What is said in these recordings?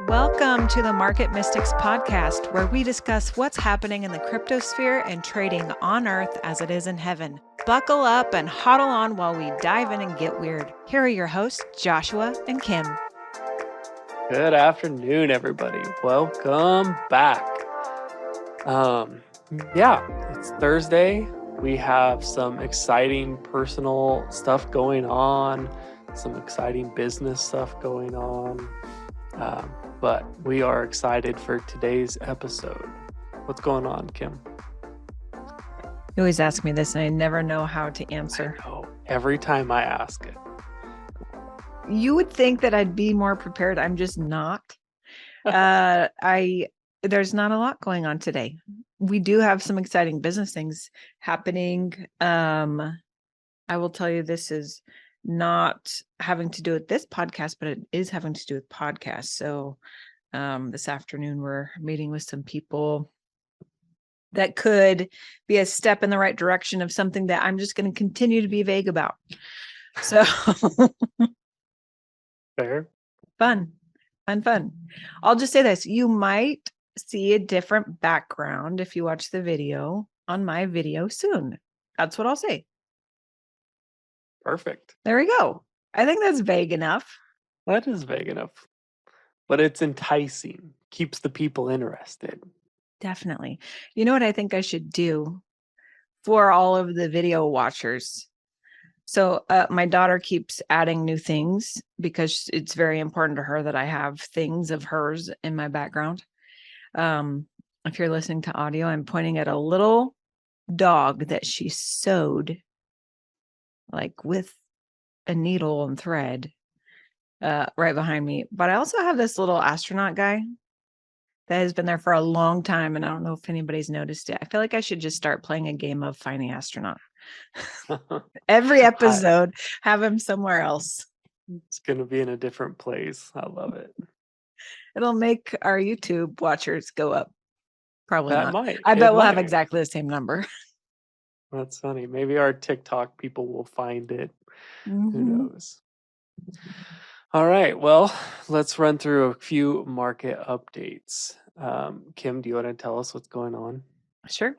Welcome to the Market Mystics podcast, where we discuss what's happening in the cryptosphere and trading on earth as it is in heaven. Buckle up and huddle on while we dive in and get weird. Here are your hosts, Joshua and Kim. Good afternoon, everybody. Welcome back. It's Thursday. We have some exciting personal stuff going on, some exciting business stuff going on. But we are excited for today's episode. What's going on, Kim? You always ask me this and I never know how to answer. I know. Every time I ask it. You would think that I'd be more prepared. I'm just not. There's not a lot going on today. We do have some exciting business things happening. I will tell you, this is not having to do with this podcast, but it is having to do with podcasts. So this afternoon, we're meeting with some people that could be a step in the right direction of something that I'm just going to continue to be vague about. So Fair. Fun. I'll just say this. You might see a different background if you watch the video on my video soon. That's what I'll say. Perfect. There we go. I think that's vague enough. That is vague enough. But it's enticing. Keeps the people interested. Definitely. You know what I think I should do for all of the video watchers? So my daughter keeps adding new things because it's very important to her that I have things of hers in my background. If you're listening to audio, I'm pointing at a little dog that she sewed like with a needle and thread right behind me. But I also have this little astronaut guy that has been there for a long time. And I don't know if anybody's noticed it. I feel like I should just start playing a game of Finding Astronaut. Every episode, have him somewhere else. It's going to be in a different place. I love it. It'll make our YouTube watchers go up. Probably that not. Might. I bet we'll have exactly the same number. That's funny. Maybe our TikTok people will find it. Mm-hmm. Who knows? All right. Well, let's run through a few market updates. Kim, do you want to tell us what's going on? Sure.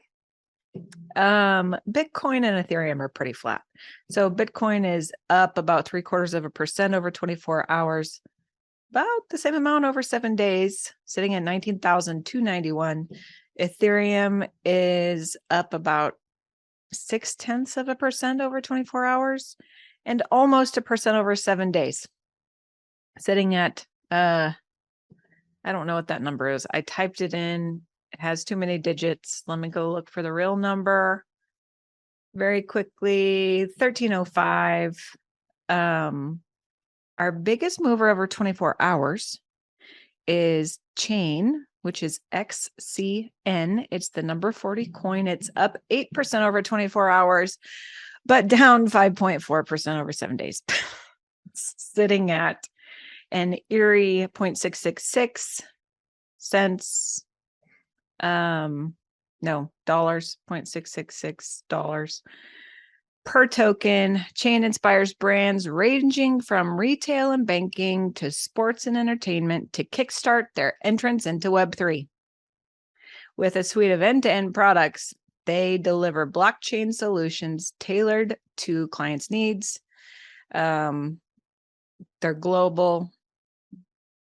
Bitcoin and Ethereum are pretty flat. So Bitcoin is up about 0.75% over 24 hours, about the same amount over 7 days, sitting at 19,291. Ethereum is up about 0.6% over 24 hours and almost 1% over 7 days, sitting at, I don't know what that number is. I typed it in. It has too many digits. Let me go look for the real number very quickly. 1305. Our biggest mover over 24 hours is Chain, which is XCN. It's the number 40 coin. It's up 8% over 24 hours, but down 5.4% over 7 days. Sitting at an eerie 0.666 cents. Dollars, $0.666 per token. Chain inspires brands ranging from retail and banking to sports and entertainment to kickstart their entrance into Web3. With a suite of end-to-end products, they deliver blockchain solutions tailored to clients' needs. They're global.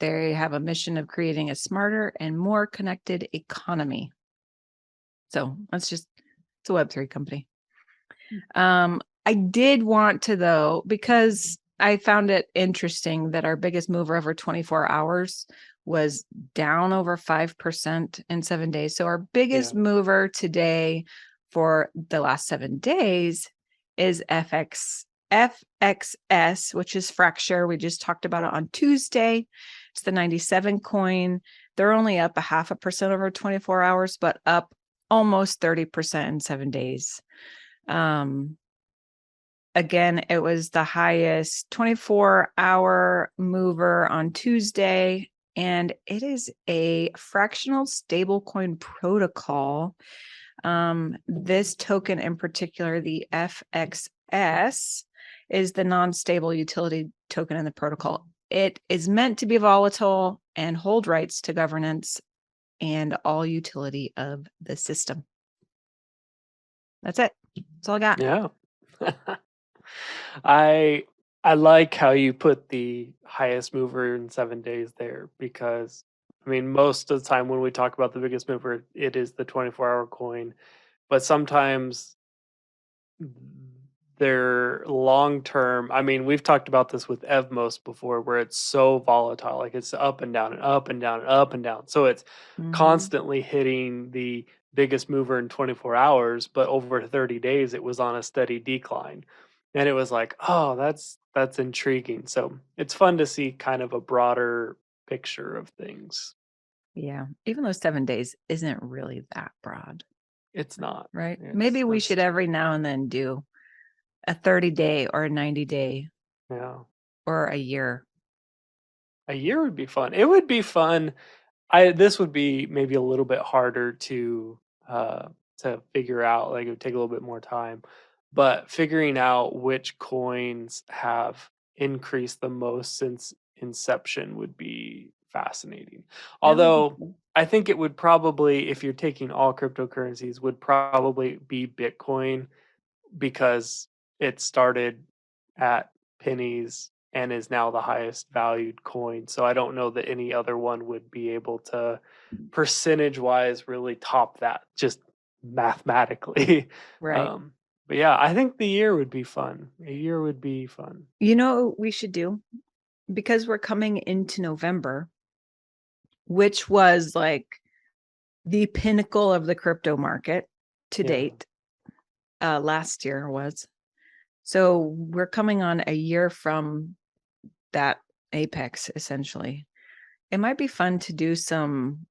They have a mission of creating a smarter and more connected economy. So it's a Web3 company. I did want to, though, because I found it interesting that our biggest mover over 24 hours was down over 5% in 7 days. So our biggest mover today for the last 7 days is FXS, which is Fracture. We just talked about it on Tuesday. It's the 97 coin. They're only up 0.5% over 24 hours, but up almost 30% in 7 days. Again, it was the highest 24-hour mover on Tuesday, and it is a fractional stablecoin protocol. This token in particular, the FXS, is the non-stable utility token in the protocol. It is meant to be volatile. and hold rights to governance and all utility of the system. That's it. That's all I got. Yeah. I I like how you put the highest mover in 7 days there because I mean most of the time when we talk about the biggest mover, it is the 24-hour coin, but sometimes they're long term. I mean, we've talked about this with Evmos before where it's so volatile, like it's up and down and up and down and up and down. So it's Mhm. constantly hitting the biggest mover in 24 hours, but over 30 days it was on a steady decline. And it was like, "Oh, that's intriguing." So, it's fun to see kind of a broader picture of things. Yeah. Even though 7 days isn't really that broad, It's not. right? It's Maybe we that's should true. every now and then do a 30-day or a 90-day Yeah. or a year. A year would be fun. It would be fun. I This would be maybe a little bit harder uh to figure out, like it would take a little bit more time. But figuring out which coins have increased the most since inception would be fascinating. That would be Although cool. I think it would probably, if you're taking all cryptocurrencies, would probably be Bitcoin because it started at pennies and is now the highest valued coin. So I don't know that any other one would be able to percentage wise really top that just mathematically. Right. um but yeah, I think the year would be fun. A year would be fun. You know what we should do? Because we're coming into November, which was like the pinnacle of the crypto market to Yeah. date. Last year was. So we're coming on a year from that apex, essentially. It might be fun to do some,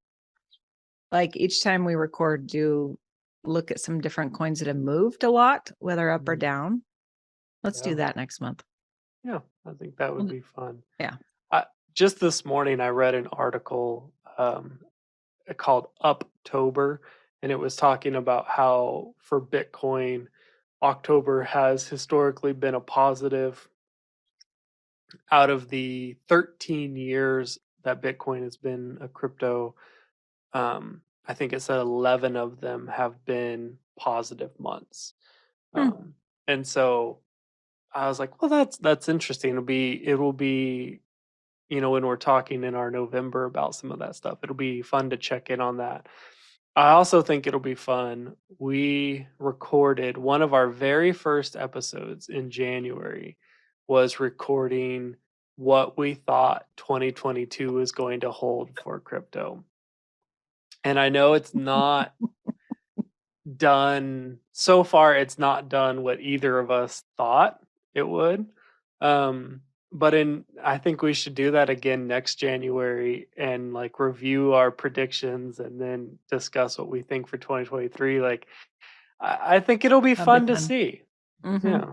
like each time we record, do look at some different coins that have moved a lot, whether up or Mhm. down. Let's do Yeah. that next month. Yeah, I think that would Well, be fun. yeah. I, just this morning I read an article called Uptober, and it was talking about how for Bitcoin, October has historically been a positive. Out of the 13 years that Bitcoin has been a crypto, I think it said 11 of them have been positive months. Hmm. Um, and so I was like, well, that's interesting. It will be, when we're talking in our November about some of that stuff, it'll be fun to check in on that. I also think it'll be fun. We recorded one of our very first episodes in January was recording what we thought 2022 was going to hold for crypto. And I know it's not done so far, it's not done what either of us thought it would. Um, but I think we should do that again next January and like review our predictions and then discuss what we think for 2023. Like, I think it'll be That'd be fun to fun. see. Hmm. Yeah,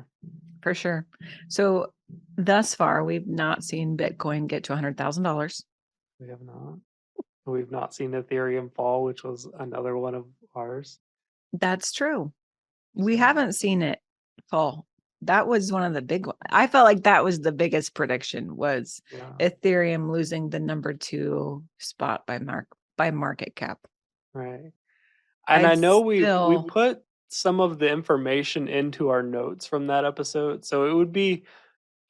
For sure. So thus far, we've not seen Bitcoin get to $100,000. we have not. We've not seen Ethereum fall, which was another one of ours. That's true. We So haven't seen it fall. That was one of the big ones. I felt like that was the biggest prediction was yeah, Ethereum losing the number 2 spot by market cap. right. And I I'd know we still put some of the information into our notes from that episode. So it would be,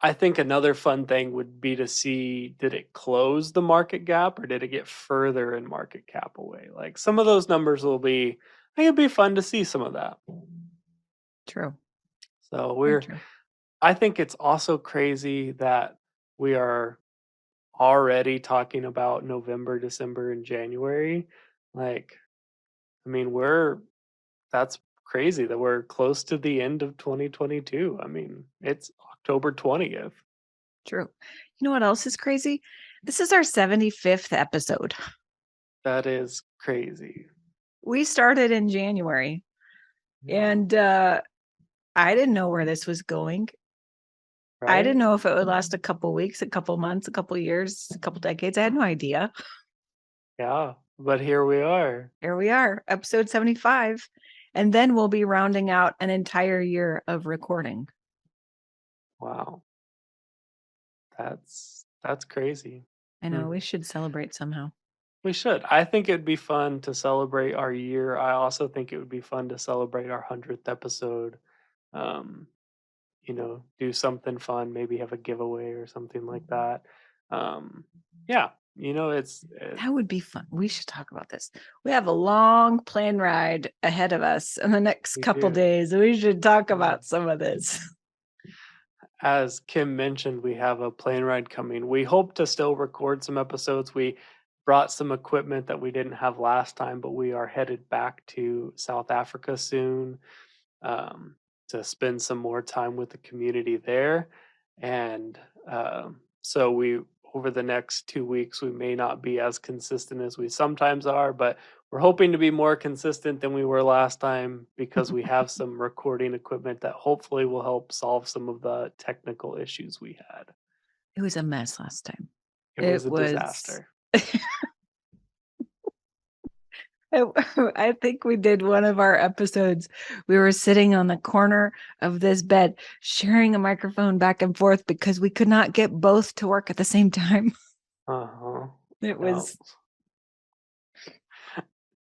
I think another fun thing would be to see, did it close the market gap or did it get further in market cap away? Like some of those numbers will be, I think it'd be fun to see some of that. true. So Very true. I think it's also crazy that we are already talking about November, December, and January. Like, I mean, that's crazy that we're close to the end of 2022. I mean, it's October 20th. True. You know what else is crazy? This is our 75th episode. That is crazy. We started in January Yeah. and I didn't know where this was going. I didn't Right? know if it would last a couple weeks, a couple months, a couple years, a couple decades. I had no idea. Yeah. But here we are. Here we are, episode 75. And then we'll be rounding out an entire year of recording. Wow. That's crazy. I know we Mhm. should celebrate somehow. We should. I think it'd be fun to celebrate our year. I also think it would be fun to celebrate our 100th episode. Um, do something fun, maybe have a giveaway or something like that. Um, yeah, That would be fun. We should talk about this. We have a long plane ride ahead of us in the next we couple do. days. We should talk Mhm. about some of this. As Kim mentioned, we have a plane ride coming. We hope to still record some episodes. We brought some equipment that we didn't have last time, but we are headed back to South Africa soon, um, to spend some more time with the community there. And so over the next 2 weeks, we may not be as consistent as we sometimes are, but we're hoping to be more consistent than we were last time because we have some recording equipment that hopefully will help solve some of the technical issues we had. It was a mess last time. It was It a was disaster. I I think we did one of our episodes. We were sitting on the corner of this bed, sharing a microphone back and forth because we could not get both to work at the same time. Uh-huh. It Yeah. was,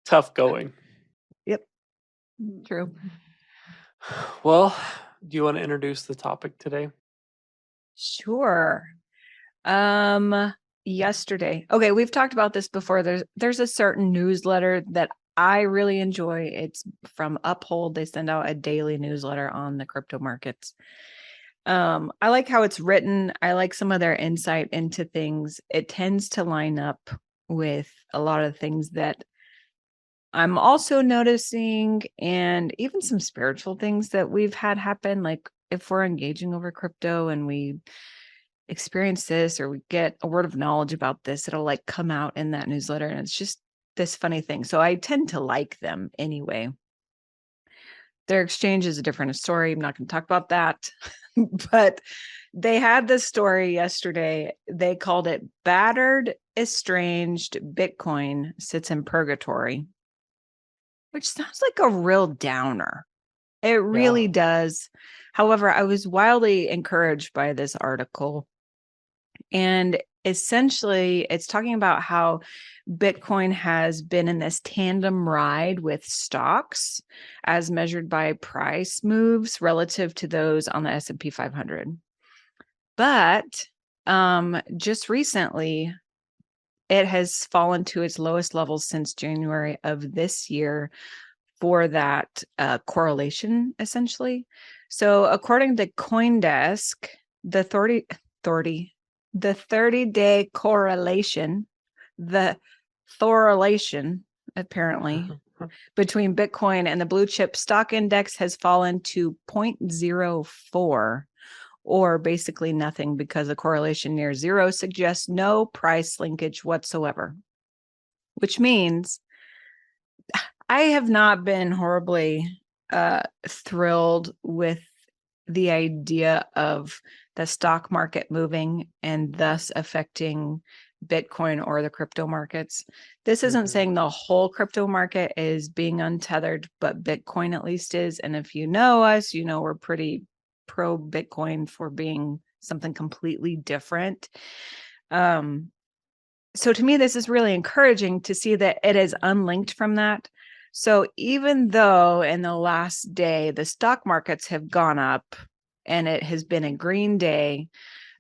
Tough going. yep, true. Well, do you want to introduce the topic today? Sure. Yesterday. Okay, we've talked about this before. There's a certain newsletter that I really enjoy. It's from Uphold. They send out a daily newsletter on the crypto markets. I like how it's written. I like some of their insight into things. It tends to line up with a lot of things that I'm also noticing, and even some spiritual things that we've had happen. Like if we're engaging over crypto and we experience this or we get a word of knowledge about this, it'll like come out in that newsletter. And it's just this funny thing. So I tend to like them anyway. Their exchange is a different story. I'm not going to talk about that. But they had this story yesterday. They called it Battered, Estranged Bitcoin Sits in Purgatory, which sounds like a real downer. It Yeah. really does. However, I was wildly encouraged by this article. And essentially, it's talking about how Bitcoin has been in this tandem ride with stocks as measured by price moves relative to those on the S&P 500. But just recently, it has fallen to its lowest levels since January of this year for that correlation, essentially. So, according to CoinDesk, the 30 the 30-day correlation, the correlation, apparently, between Bitcoin and the blue chip stock index has fallen to 0.04, or basically nothing, because a correlation near zero suggests no price linkage whatsoever, which means I have not been horribly thrilled with the idea of the stock market moving and thus affecting Bitcoin or the crypto markets. This isn't Mhm. saying the whole crypto market is being untethered, but Bitcoin at least is. And if you know us, you know we're pretty pro Bitcoin for being something completely different. Um, so to me, this is really encouraging to see that it is unlinked from that. So even though in the last day the stock markets have gone up and it has been a green day,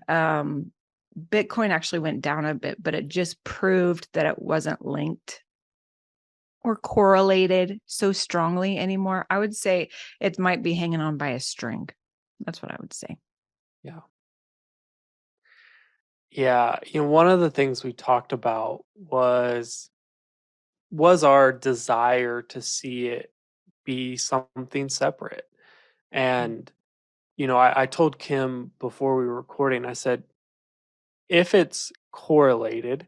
um, Bitcoin actually went down a bit, but it just proved that it wasn't linked or correlated so strongly anymore. I would say it might be hanging on by a string. That's what I would say. Yeah. Yeah, one of the things we talked about was our desire to see it be something separate. And I told Kim before we were recording, I said, if it's correlated,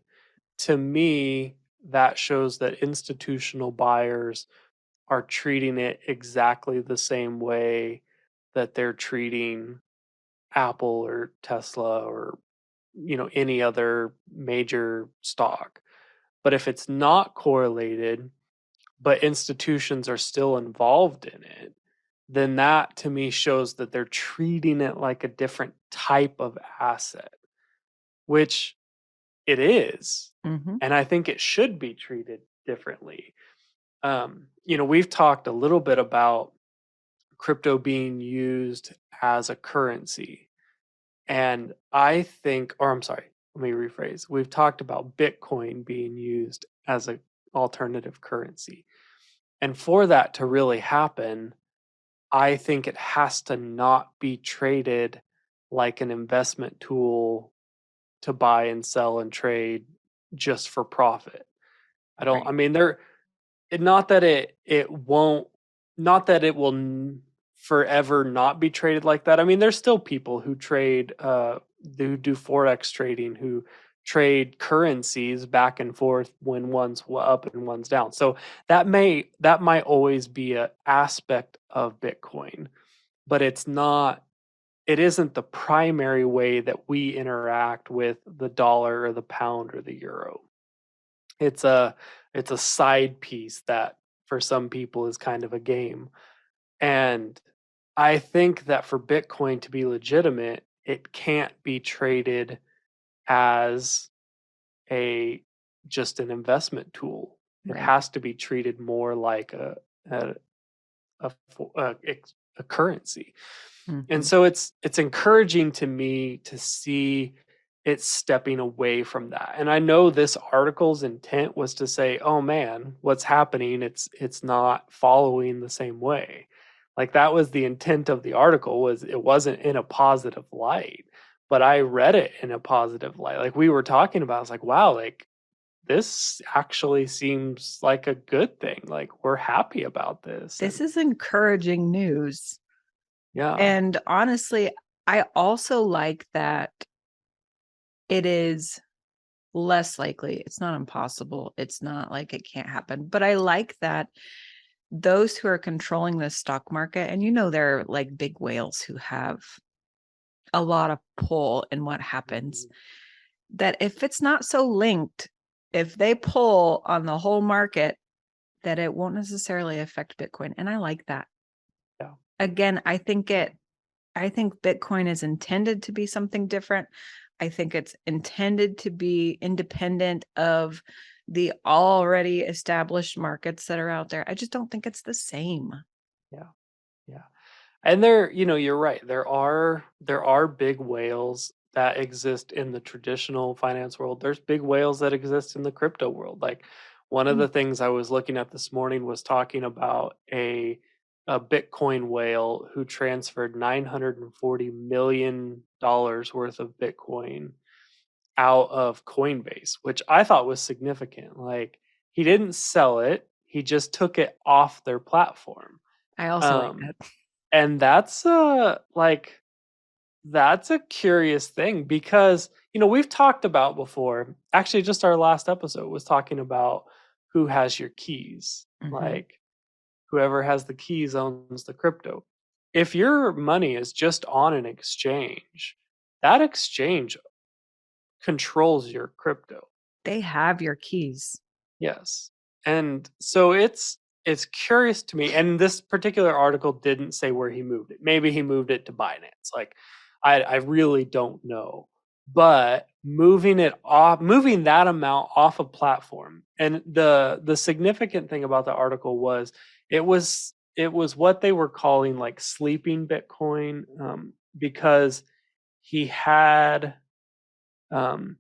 to me, that shows that institutional buyers are treating it exactly the same way that they're treating Apple or Tesla or any other major stock. But if it's not correlated, but institutions are still involved in it, then that to me shows that they're treating it like a different type of asset, which it is. Mm-hmm. And I think it should be treated differently. We've talked a little bit about crypto being used as a currency. And I think, or I'm sorry, let me rephrase. We've talked about Bitcoin being used as an alternative currency. And for that to really happen, I think it has to not be traded like an investment tool to buy and sell and trade just for profit. I Right. mean, not that it won't, not that it will forever not be traded like that. I mean, there's still people who trade, who do forex trading, who trade currencies back and forth when one's up and one's down. So that might always be a aspect of Bitcoin, but it isn't the primary way that we interact with the dollar or the pound or the euro. It's a it's a side piece that for some people is kind of a game. And I think that for Bitcoin to be legitimate, it can't be traded as a just an investment tool. It Right. has to be treated more like a a currency. And Mm-hmm. so it's encouraging to me to see it stepping away from that. And I know this article's intent was to say, "Oh man, what's happening? It's not following the same way." Like that was the intent of the article, was it wasn't in a positive light, but I read it in a positive light. Like we were talking about, I was like, "Wow, like this actually seems like a good thing. Like we're happy about this." This And is encouraging news. yeah. And honestly, I also like that it is less likely. It's not impossible. It's not like it can't happen. But I like that those who are controlling the stock market, and there are like big whales who have a lot of pull in what happens, Mhm. that if it's not so linked, if they pull on the whole market, that it won't necessarily affect Bitcoin. And I like that. Yeah. Again, I think Bitcoin is intended to be something different. I think it's intended to be independent of the already established markets that are out there. I just don't think it's the same. Yeah. Yeah. And you're right. There are big whales that exist in the traditional finance world. There's big whales that exist in the crypto world. Like one of Mm. the things I was looking at this morning was talking about a Bitcoin whale who transferred $940 million worth of Bitcoin out of Coinbase, which I thought was significant. Like he didn't sell it, he just took it off their platform. I also like Um, that. and that's a curious thing because we've talked about before. Actually, just our last episode was talking about who has your keys. Mhm. Like whoever has the keys owns the crypto. If your money is just on an exchange, that exchange controls your crypto. They have your keys. Yes. And so it's curious to me, and this particular article didn't say where he moved it. Maybe he moved it to Binance. Like I really don't know. But moving that amount off a platform. And the significant thing about the article was it was what they were calling like sleeping Bitcoin, because he had um,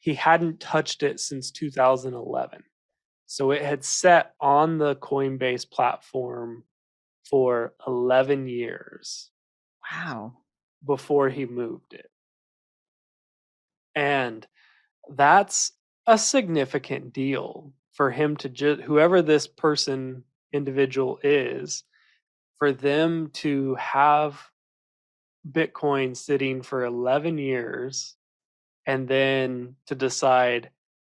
he hadn't touched it since 2011. So it had sat on the Coinbase platform for 11 years Wow. before he moved it. And that's a significant deal for him to just, whoever this person, individual is, for them to have Bitcoin sitting for 11 years and then to decide,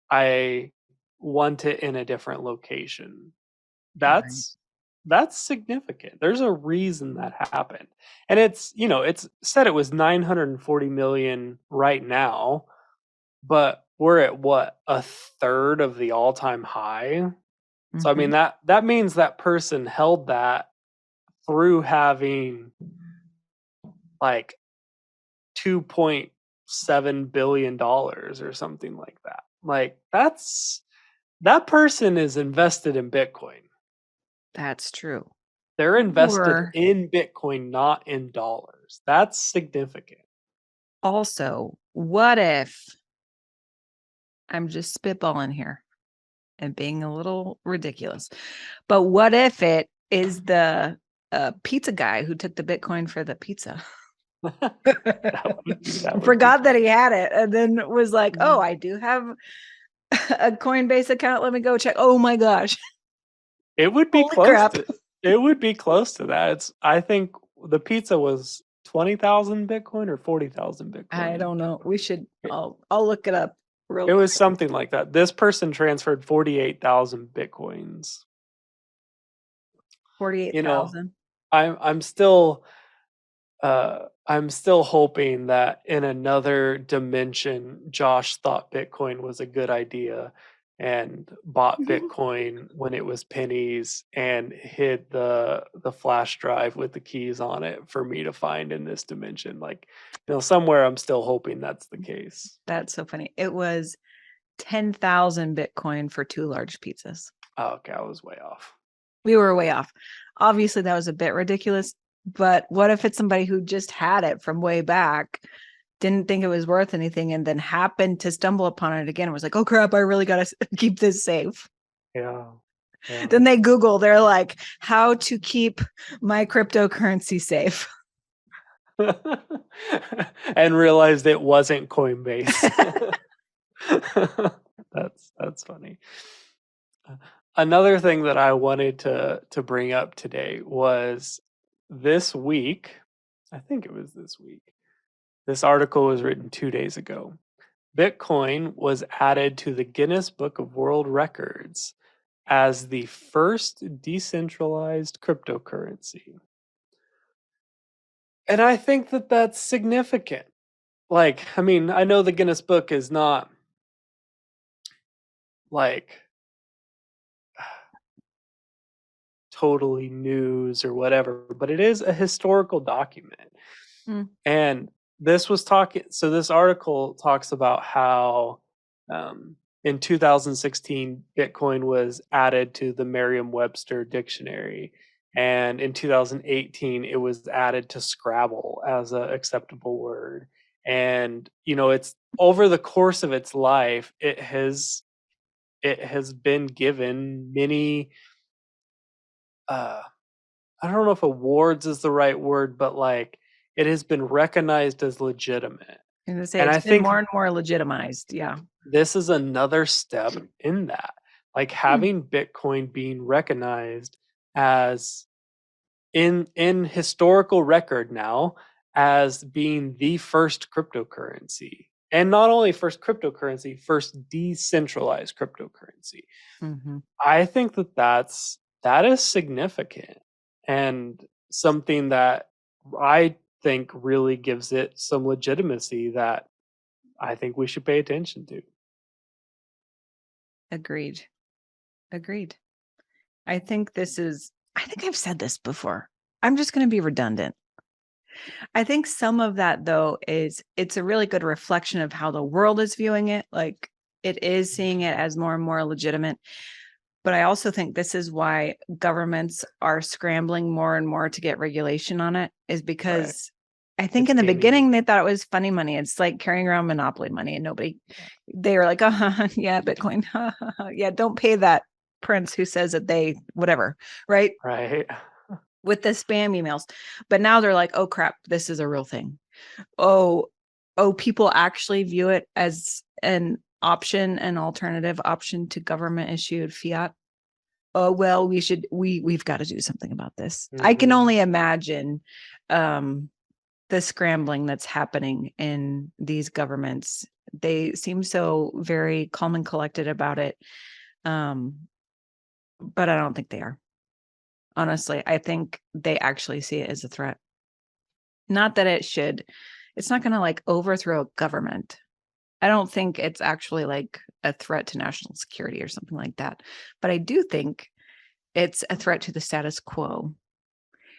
I want it in a different location. Right. That's significant. There's a reason that happened. And it's said it was 940 million right now, but we're at what? A third of the all-time high. So I mean Mhm. that means that person held that through having like 2 point $7 billion or something like that. Like that person is invested in Bitcoin. That's true. They're invested Or in Bitcoin, not in dollars. That's significant. also, what if I'm just spitballing here and being a little ridiculous, but what if it is the pizza guy who took the Bitcoin for the pizza? That would be Forgot that fun. he had it and then was like, oh, I do have a Coinbase account. Let me go check. Oh my gosh. It would be Holy close crap. to it would be close to that. I think the pizza was 20,000 Bitcoin or 40,000 I Bitcoin. don't know. We should It, I'll look it up real it was quick. something like that. This person transferred 48,000 Bitcoins. You know, 48,000. I'm I'm still hoping that in another dimension, Josh thought Bitcoin was a good idea and bought Bitcoin when it was pennies and hid the flash drive with the keys on it for me to find in this dimension. Like, somewhere I'm still hoping that's the case. That's so funny. It was 10,000 Bitcoin for 2 large pizzas. Oh, okay, I was way off. We were way off. Obviously, that was a bit ridiculous, but what if it's somebody who just had it from way back, didn't think it was worth anything, and then happened to stumble upon it again and was like, oh crap, I really got to keep this safe. Yeah. Yeah. Then they Google, they're like, how to keep my cryptocurrency safe. And realized it wasn't Coinbase. That's funny. Another thing that I wanted to bring up today was this week. I think it was this week. This article was written 2 days ago. Bitcoin was added to the Guinness Book of World Records as the first decentralized cryptocurrency. And I think that that's significant. Like, I mean, I know the Guinness Book is not like totally news or whatever, but it is a historical document. Mm. And this article talks about how in 2016, Bitcoin was added to the Merriam-Webster dictionary. And in 2018, it was added to Scrabble as an acceptable word. And, it's over the course of its life, it has been given many uh I don't know if awards is the right word, but like it has been recognized as legitimate. I'm going to say And it's I been think more and more legitimized. Yeah. this is another step in that. Like Hmm. having Bitcoin being recognized as in historical record now as being the first cryptocurrency. And not only first cryptocurrency, first decentralized cryptocurrency. Mm-hmm. I think that is significant and something that I think really gives it some legitimacy that I think we should pay attention to. Agreed. Agreed. I think I've said this before. I'm just going to be redundant. I think some of that, though, it's a really good reflection of how the world is viewing it. Like it is seeing it as more and more legitimate. But I also think this is why governments are scrambling more and more to get regulation on it, is Right. because I think It's in the gaining. beginning they thought it was funny money. It's like carrying around monopoly money and they were like, oh, yeah, Bitcoin. Yeah, don't pay that prince who says that they whatever, right? Right. With the spam emails. But now they're like, oh crap, this is a real thing. Oh, people actually view it as an alternative option to government issued fiat. Oh well, we've got to do something about this. I can Hmm. only imagine the scrambling that's happening in these governments. They seem so very calm and collected about it. But I don't think they are. Honestly, I think they actually see it as a threat. Not that it's not going to like overthrow a government. I don't think it's actually like a threat to national security or something like that. But I do think it's a threat to the status quo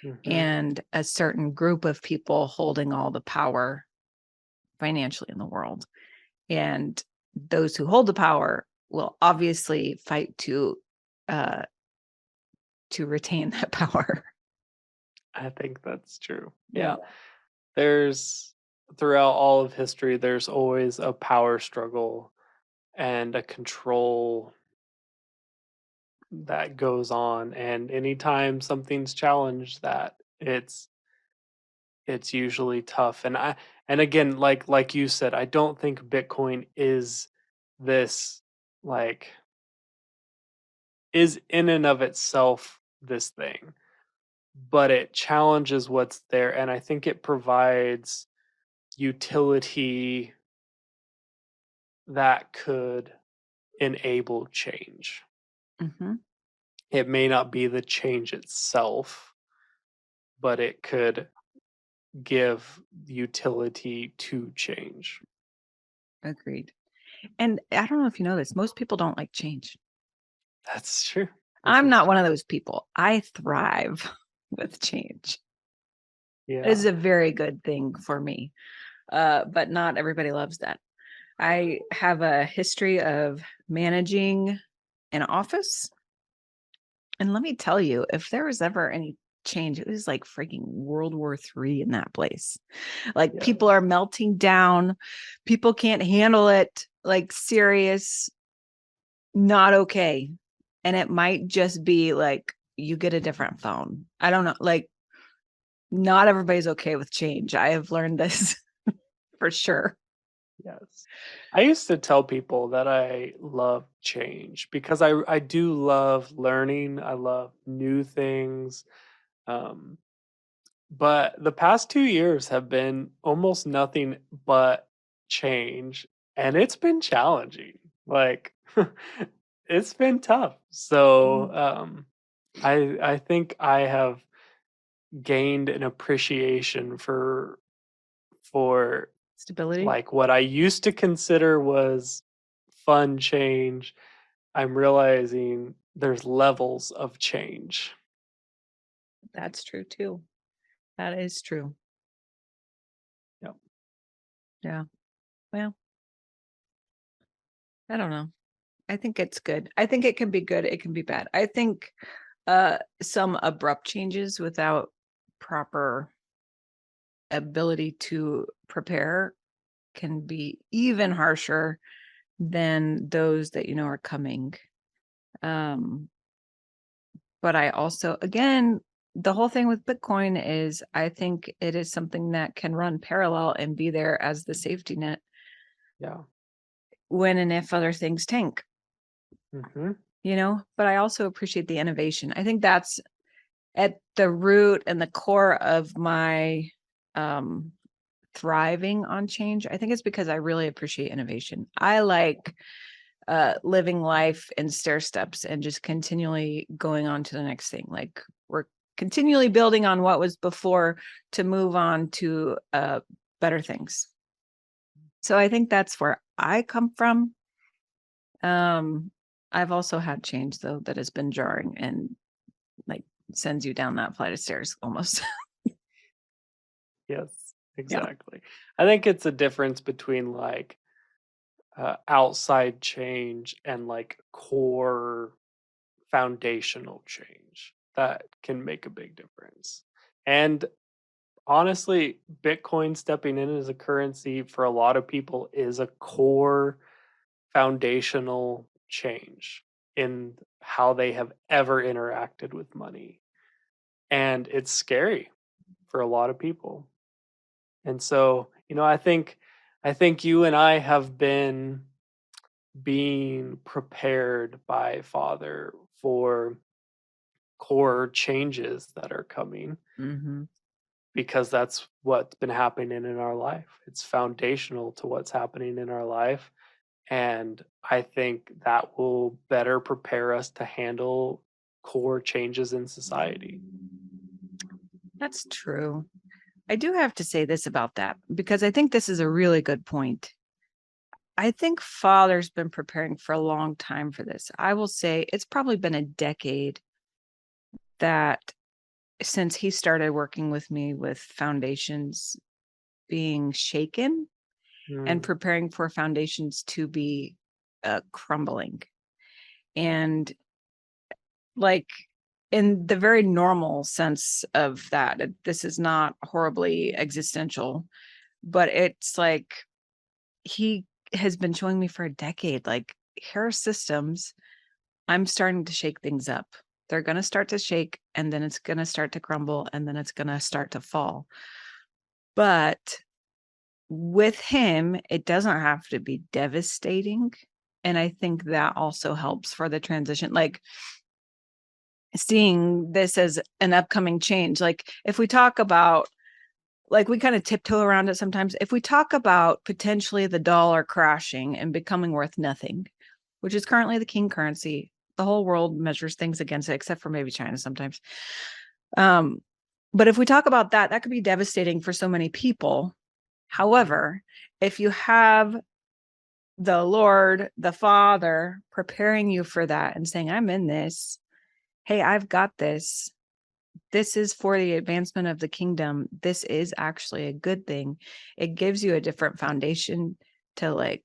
Hmm. and a certain group of people holding all the power financially in the world. And those who hold the power will obviously fight to retain that power. I think that's true. Yeah. There's throughout all of history, there's always a power struggle and a control that goes on. And anytime something's challenged, that it's usually tough. And again, like you said, I don't think Bitcoin is this like is in and of itself this thing, but it challenges what's there, and I think it provides utility that could enable change. Hmm. It may not be the change itself, but it could give utility to change. Agreed. And I don't know if you know this, most people don't like change. That's true. This I'm is not one true. of those people. I thrive with change. It is Yeah. a very good thing for me. But not everybody loves that. I have a history of managing an office. And let me tell you, if there was ever any change, it was like freaking World War III in that place. Like people Yes. are melting down. People can't handle it. Like serious, not okay. And it might just be like you get a different phone. I don't know. Like not everybody's okay with change. I have learned this for sure. Yes. I used to tell people that I love change because I do love learning. I love new things. Um, but the past 2 years have been almost nothing but change, and it's been challenging. Like it's been tough. So Mhm. I think I have gained an appreciation for Stability. like what I used to consider was fun change. I'm realizing there's levels of change. That's true too. That is true. Yep. Yeah. Well, I don't know. I think it's good. I think it can be good. It can be bad. I think some abrupt changes without proper ability to prepare can be even harsher than those that are coming. Um, but I also, again, the whole thing with Bitcoin is I think it is something that can run parallel and be there as the safety net Yeah. when and if other things tank, Hmm. but I also appreciate the innovation. I think that's at the root and the core of my um thriving on change. I think it's because I really appreciate innovation. I like living life in stair steps and just continually going on to the next thing. Like we're continually building on what was before to move on to better things. So I think that's where I come from. Um, I've also had change though that has been jarring and like sends you down that flight of stairs almost. Yes, Yeah. exactly. I think it's a difference between like outside change and like core foundational change that can make a big difference. And honestly, Bitcoin stepping in as a currency for a lot of people is a core foundational change in how they have ever interacted with money. And it's scary for a lot of people. And so, I think you and I have been being prepared by Father for core changes that are coming Hmm. because that's what's been happening in our life. It's foundational to what's happening in our life. And I think that will better prepare us to handle core changes in society. That's true. I do have to say this about that because I think this is a really good point. I think Father's been preparing for a long time for this. I will say it's probably been a decade that since he started working with me with foundations being shaken. and preparing for foundations to be crumbling. And like in the very normal sense of that, this is not horribly existential, but it's like he has been showing me for a decade, like, here are systems. I'm starting to shake things up. They're going to start to shake, and then it's going to start to crumble, and then it's going to start to fall. But with him, it doesn't have to be devastating. And I think that also helps for the transition. Like, seeing this as an upcoming change. Like, if we talk about, like, we kind of tiptoe around it sometimes. If we talk about potentially the dollar crashing and becoming worth nothing, which is currently the king currency, the whole world measures things against it, except for maybe China sometimes. But if we talk about that, that could be devastating for so many people. However, if you have the Lord, the Father, preparing you for that and saying, I'm in this. Hey, I've got this. This is for the advancement of the kingdom. This is actually a good thing. It gives you a different foundation to like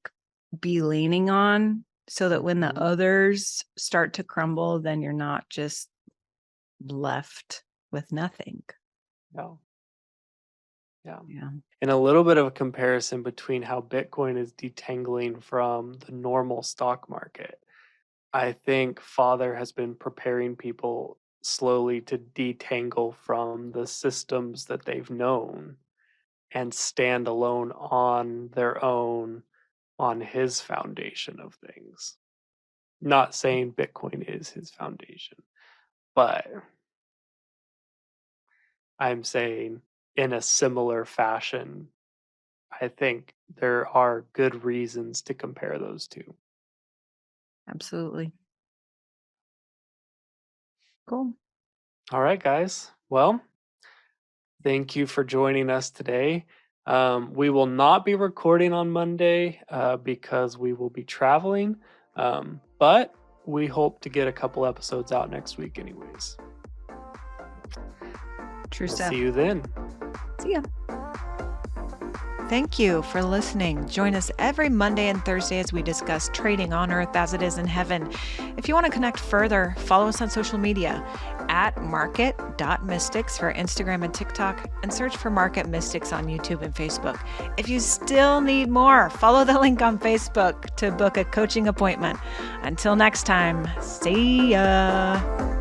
be leaning on, so that when the others start to crumble, then you're not just left with nothing. No. Yeah. Yeah. And a little bit of a comparison between how Bitcoin is detangling from the normal stock market. I think Father has been preparing people slowly to detangle from the systems that they've known and stand alone on their own, on his foundation of things. Not saying Bitcoin is his foundation, but I'm saying in a similar fashion, I think there are good reasons to compare those two. Absolutely. Cool. All right, guys. Well, thank you for joining us today. We will not be recording on Monday because we will be traveling, but we hope to get a couple episodes out next week, anyways. True We'll stuff. see you then. See ya. Thank you for listening. Join us every Monday and Thursday as we discuss trading on earth as it is in heaven. If you want to connect further, follow us on social media at market.mystics for Instagram and TikTok, and search for Market Mystics on YouTube and Facebook. If you still need more, follow the link on Facebook to book a coaching appointment. Until next time, see ya.